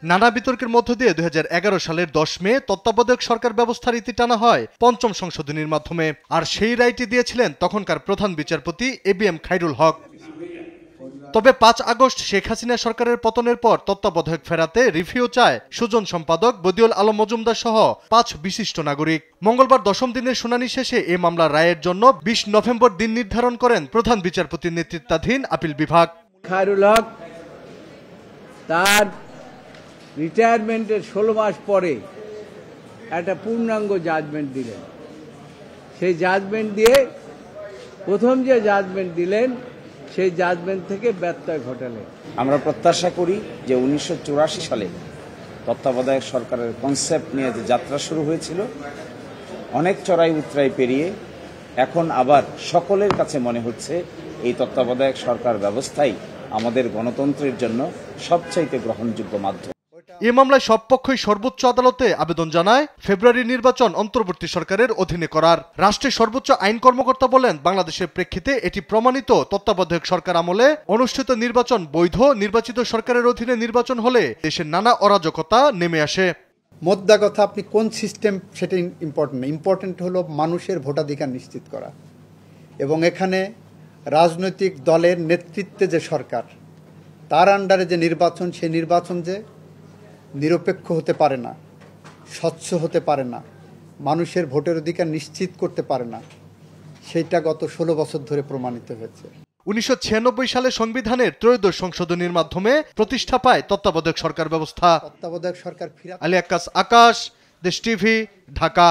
নানা বিতর্কের মধ্য দিয়ে 2011 সালের 10 মে তত্ত্বাবধায়ক সরকার ব্যবস্থার ইতি টানা হয় পঞ্চম সংশোধনীর মাধ্যমে। আর সেই রায়টি দিয়েছিলেন তখনকার প্রধান বিচারপতি ABM খায়রুল হক। তবে 5 আগস্ট শেখ হাসিনা সরকারের পতনের পর তত্ত্বাবধায়ক ফেরাতে রিভিউ চায় সুজন সম্পাদক বদিউল আলম মজুমদার সহ 5 বিশিষ্ট নাগরিক। মঙ্গলবার 10ম দিনের শুনানি শেষে এ মামলার রায়ের জন্য 20 নভেম্বর দিন নির্ধারণ করেন প্রধান বিচারপতির নেতৃত্বাধীন আপিল বিভাগ। খায়রুল হক তার রিটায়ারমেন্টের 16 মাস পরে একটা পূর্ণাঙ্গ জাজমেন্ট দিলেন। সেই জাজমেন্ট দিয়ে প্রথম যে জাজমেন্ট দিলেন সেই জাজমেন্ট থেকে ব্যত্যয় ঘটালেন। আমরা প্রত্যাশা করি যে 1984 সালে তত্ত্বাবধায়ক সরকারের কনসেপ্ট নিয়ে যে যাত্রা শুরু হয়েছিল অনেক চড়াই উতরাই পেরিয়ে এখন আবার সকলের কাছে মনে হচ্ছে এই তত্ত্বাবধায়ক সরকার ব্যবস্থাই আমাদের গণতন্ত্রের জন্য সবচাইতে গ্রহণযোগ্য মাধ্যম। এ মামলায় সব পক্ষই সর্বোচ্চ আদালতে আবেদন জানায় ফেব্রুয়ারি নির্বাচন অন্তর্বর্তী সরকারের অধীনে করার। রাষ্ট্রের সর্বোচ্চ আইন কর্মকর্তা বলেন, বাংলাদেশের প্রেক্ষিতে এটি প্রমাণিত তত্ত্বাবধায়ক সরকার আমলে অনুষ্ঠিত নির্বাচন বৈধ, নির্বাচিত সরকারের অধীনে নির্বাচন হলে দেশের নানা অরাজকতা নেমে আসে। মোদ্দা কথা, আপনি কোন সিস্টেম সেটা ইম্পর্টেন্ট না, ইম্পর্টেন্ট হলো মানুষের ভোটাধিকার নিশ্চিত করা। এবং এখানে রাজনৈতিক দলের নেতৃত্বে যে সরকার, তার আন্ডারে যে নির্বাচন, সেই নির্বাচন যে নিরপেক্ষ হতে পারে না, স্বচ্ছ হতে পারে না, মানুষের ভোটের অধিকার নিশ্চিত করতে পারে না, সেইটা গত 16 বছর ধরে প্রমাণিত হয়েছে। 1996 সালে সংবিধানের 13শ সংশোধনীর মাধ্যমে প্রতিষ্ঠা পায় তত্ত্বাবধায়ক সরকার ব্যবস্থা। তত্ত্বাবধায়ক সরকার আলী আক্কাস, আকাশ, দেশ টিভি, ঢাকা।